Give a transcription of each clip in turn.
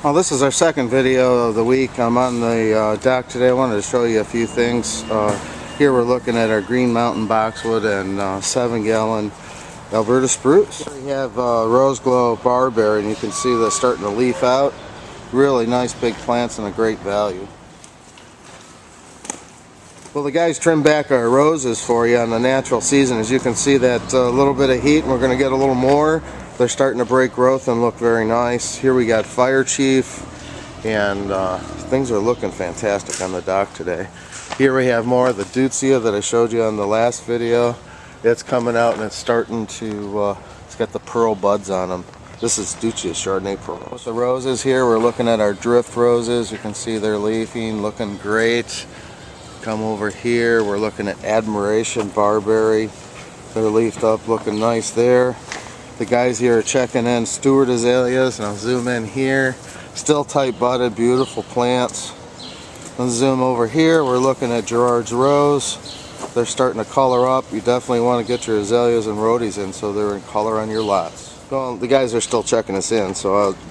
Well, this is our second video of the week. I'm on the dock today. I wanted to show you a few things. Here we're looking at our Green Mountain boxwood and 7-gallon Alberta spruce. Here we have rose glow barberry, and you can see they're starting to leaf out. Really nice big plants and a great value. Well, the guys trimmed back our roses for you on the natural season. As you can see, that little bit of heat, and we're going to get a little more. They're starting to break growth and look very nice. Here we got Fire Chief, and things are looking fantastic on the dock today. Here we have more of the Deutzia that I showed you on the last video. It's coming out and it's starting to, it's got the pearl buds on them. This is Deutzia Chardonnay Pearl. With the roses here, we're looking at our drift roses. You can see they're leafing, looking great. Come over here, we're looking at Admiration Barberry. They're leafed up, looking nice there. The guys here are checking in Stewart azaleas, and I'll zoom in here. Still tight budded, beautiful plants. Let's zoom over here. We're looking at Gerard's Rose. They're starting to color up. You definitely want to get your azaleas and rhodies in so they're in color on your lots. Well, the guys are still checking us in,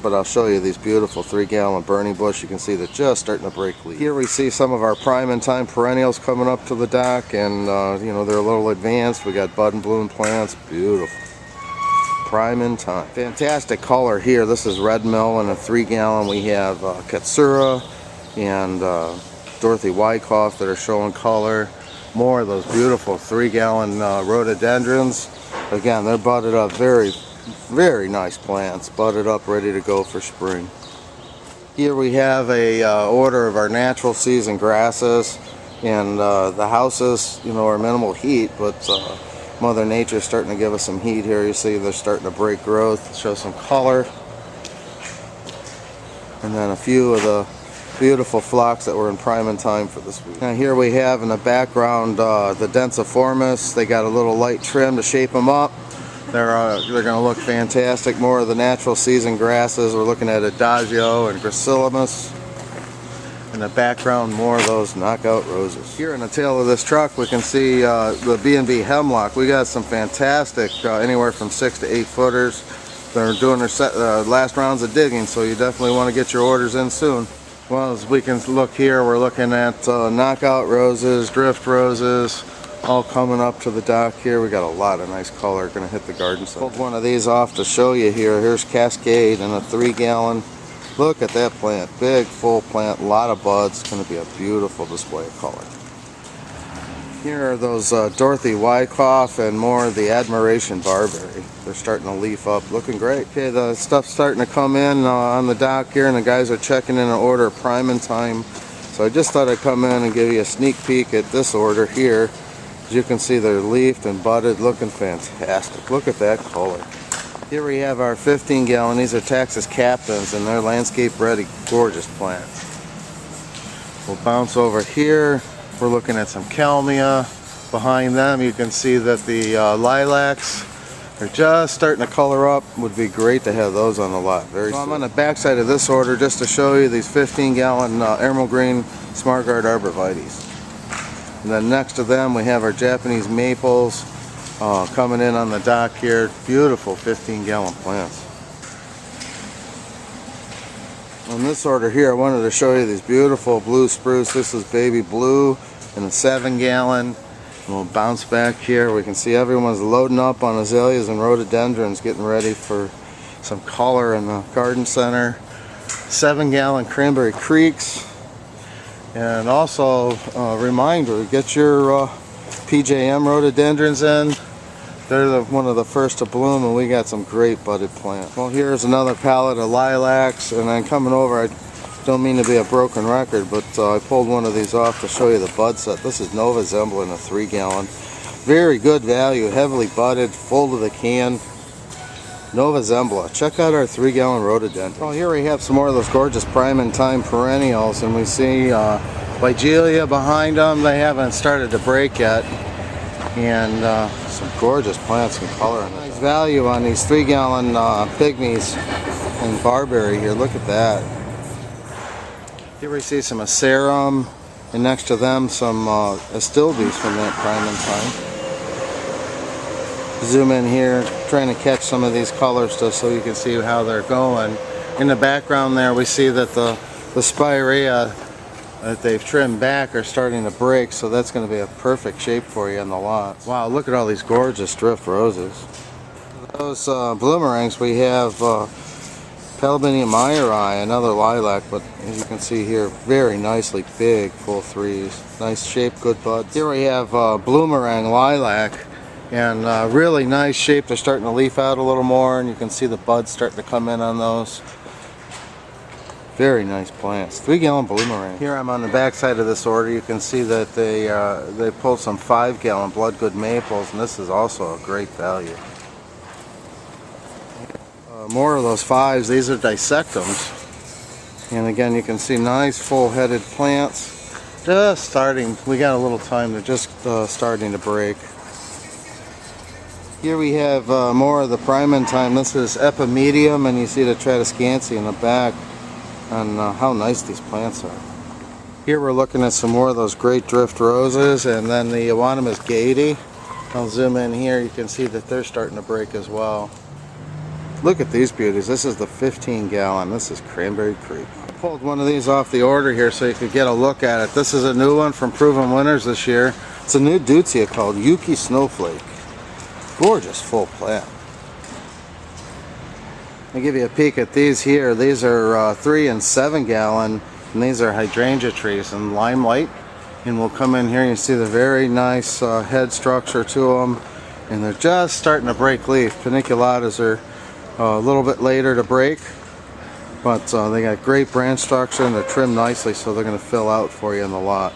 but I'll show you these beautiful 3-gallon burning bush. You can see they're just starting to break leaves. Here we see some of our Prime and Time Perennials coming up to the dock, and you know, they're a little advanced. We got bud and bloom plants, beautiful. Prime and Time. Fantastic color here. This is Red Mill in a 3-gallon. We have Katsura and Dorothy Wyckoff that are showing color. More of those beautiful 3-gallon rhododendrons. Again, they're budded up, very nice plants, budded up, ready to go for spring. Here we have a order of our natural season grasses, and the houses, you know, are minimal heat, but Mother Nature's starting to give us some heat here. You see they're starting to break growth, show some color. And then a few of the beautiful phlox that were in Prime and Time for this week. Now here we have in the background the densiformis. They got a little light trim to shape them up. They're going to look fantastic. More of the natural season grasses. We're looking at Adagio and Gracilis. In the background, more of those knockout roses. Here in the tail of this truck, we can see the B&B hemlock. We got some fantastic, anywhere from 6 to 8 footers. They're doing their last rounds of digging, so you definitely want to get your orders in soon. Well, as we can look here, we're looking at knockout roses, drift roses, all coming up to the dock here. We got a lot of nice color going to hit the garden center. Pulled one of these off to show you here. Here's Cascade in a 3-gallon. Look at that plant, big full plant, a lot of buds. It's going to be a beautiful display of color. Here are those Dorothy Wyckoff and more of the Admiration Barberry. They're starting to leaf up, looking great. Okay, the stuff's starting to come in on the dock here, and the guys are checking in an order of Prime and Time. So I just thought I'd come in and give you a sneak peek at this order here. As you can see, they're leafed and budded, looking fantastic. Look at that color. Here we have our 15-gallon. These are Texas Captains, and they're landscape ready, gorgeous plants. We'll bounce over here. We're looking at some Kalmia. Behind them, you can see that the lilacs are just starting to color up. Would be great to have those on the lot very soon. I'm on the back side of this order just to show you these 15-gallon emerald green Smart Guard arborvitaes. And then next to them, we have our Japanese maples. Coming in on the dock here, beautiful 15-gallon plants. On this order here, I wanted to show you these beautiful blue spruce. This is baby blue in a 7-gallon. And we'll bounce back here. We can see everyone's loading up on azaleas and rhododendrons, getting ready for some color in the garden center. 7-gallon Cranberry Creeks. And also, a reminder, get your PJM rhododendrons in. They're one of the first to bloom, and we got some great budded plants. Well, here's another pallet of lilacs, and then coming over, I don't mean to be a broken record, but I pulled one of these off to show you the bud set. This is Nova Zembla in a 3-gallon. Very good value, heavily budded, full to the can. Nova Zembla. Check out our 3-gallon rhododendron. Well, here we have some more of those gorgeous Prime and Time Perennials, and we see Vigilia behind them. They haven't started to break yet. And some gorgeous plants and color. Nice value on these 3-gallon pygmies and barberry here. Look at that. Here we see some Asarum, and next to them some Astilbes from that Prime and Time. Zoom in here, trying to catch some of these colors just so you can see how they're going. In the background there we see that the spirea that they've trimmed back are starting to break, so that's going to be a perfect shape for you in the lots. Wow, look at all these gorgeous drift roses. Those bloomerangs, we have Pelbinium myri, another lilac, but as you can see here, very nicely big, full threes. Nice shape, good buds. Here we have bloomerang lilac, and really nice shape. They're starting to leaf out a little more, and you can see the buds starting to come in on those. Very nice plants. 3-gallon bloomerang. Here I'm on the back side of this order. You can see that they pulled some 5-gallon bloodgood maples, and this is also a great value. More of those 5s. These are dissectums, and again you can see nice full-headed plants. Just starting. We got a little time. They're just starting to break. Here we have more of the Primetime. This is Epimedium, and you see the Tradescantia in the back. And how nice these plants are. Here we're looking at some more of those great drift roses, and then the Euonymus gaiety. I'll zoom in here. You can see that they're starting to break as well. Look at these beauties. This is the 15-gallon. This is Cranberry Creek. I pulled one of these off the order here so you could get a look at it. This is a new one from Proven Winners this year. It's a new Deutzia called Yuki Snowflake. Gorgeous full plant. I'll give you a peek at these here. These are 3 and 7-gallon, and these are hydrangea trees in limelight. And we'll come in here and you see the very nice head structure to them, and they're just starting to break leaf. Paniculatas are a little bit later to break, but they got great branch structure and they're trimmed nicely, so they're going to fill out for you in the lot.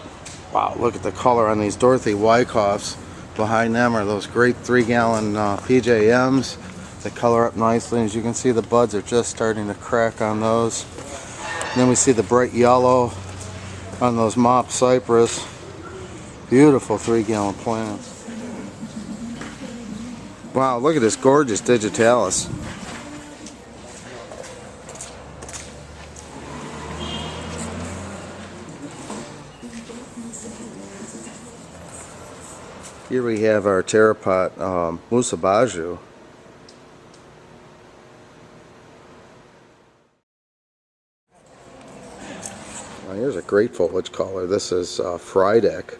Wow, look at the color on these Dorothy Wyckoffs. Behind them are those great 3-gallon PJMs. They color up nicely. As you can see, the buds are just starting to crack on those. And then we see the bright yellow on those mop cypress. Beautiful 3-gallon plants. Wow, look at this gorgeous digitalis. Here we have our terrapot Musabaju. Here's a great foliage color. This is Frydek.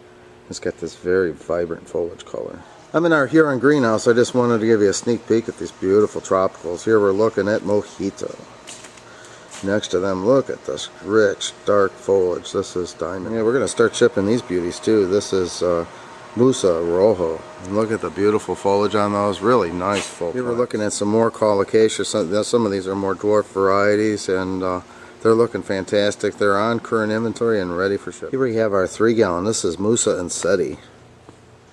It's got this very vibrant foliage color. I'm in our Huron greenhouse. I just wanted to give you a sneak peek at these beautiful tropicals. Here we're looking at Mojito. Next to them, look at this rich, dark foliage. This is diamond. Yeah, we're going to start shipping these beauties too. This is Musa Rojo. And look at the beautiful foliage on those. Really nice full. Here we're looking at some more colocasia. Some of these are more dwarf varieties, and they're looking fantastic. They're on current inventory and ready for ship. Here we have our 3-gallon. This is Musa and Seti.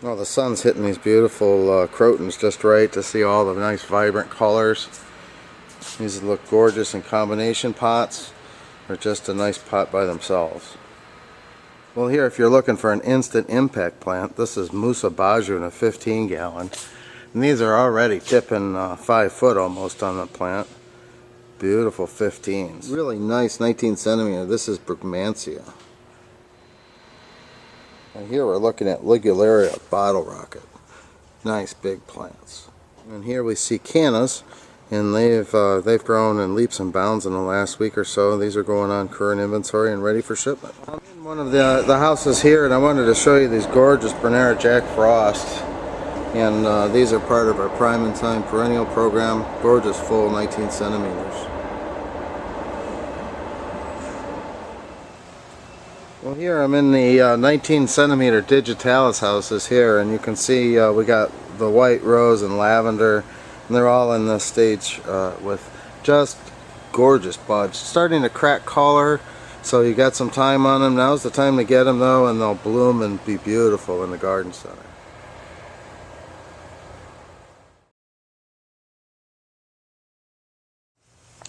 Oh, the sun's hitting these beautiful crotons just right to see all the nice vibrant colors. These look gorgeous in combination pots, or just a nice pot by themselves. Well, here, if you're looking for an instant impact plant, this is Musa Baju in a 15-gallon. And these are already tipping 5 foot almost on the plant. Beautiful 15s. Really nice 19 centimeter. This is Brugmansia. And here we're looking at Ligularia bottle rocket. Nice big plants. And here we see cannas, and they've grown in leaps and bounds in the last week or so. These are going on current inventory and ready for shipment. I'm in one of the houses here, and I wanted to show you these gorgeous Bernera Jack Frost. And these are part of our Time Perennial program. Gorgeous full 19 centimeters. Well, here I'm in the 19 centimeter digitalis houses here, and you can see we got the white rose and lavender, and they're all in this stage with just gorgeous buds. Starting to crack color, so you got some time on them. Now's the time to get them though, and they'll bloom and be beautiful in the garden center.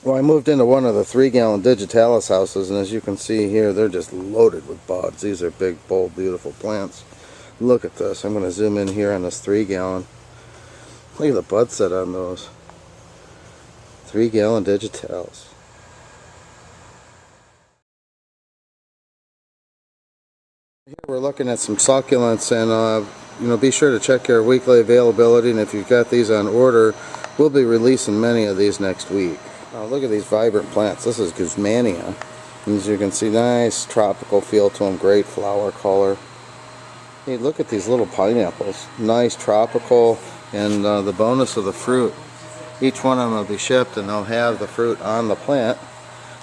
Well, I moved into one of the 3-gallon digitalis houses, and as you can see here, they're just loaded with buds. These are big, bold, beautiful plants. Look at this. I'm going to zoom in here on this 3-gallon. Look at the bud set on those. 3-gallon digitalis. Here we're looking at some succulents, and be sure to check your weekly availability, and if you've got these on order, we'll be releasing many of these next week. Now look at these vibrant plants. This is Guzmania. As you can see, nice tropical feel to them, great flower color. Hey, look at these little pineapples. Nice tropical, and the bonus of the fruit. Each one of them will be shipped and they'll have the fruit on the plant.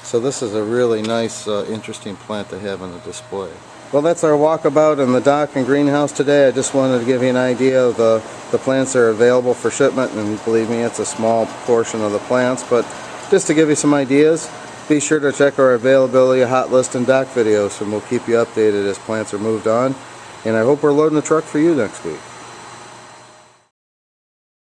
So this is a really nice, interesting plant to have in the display. Well, that's our walkabout in the dock and greenhouse today. I just wanted to give you an idea of the plants that are available for shipment, and believe me, it's a small portion of the plants, but just to give you some ideas, be sure to check our availability, hot list, and dock videos, and we'll keep you updated as plants are moved on. And I hope we're loading the truck for you next week.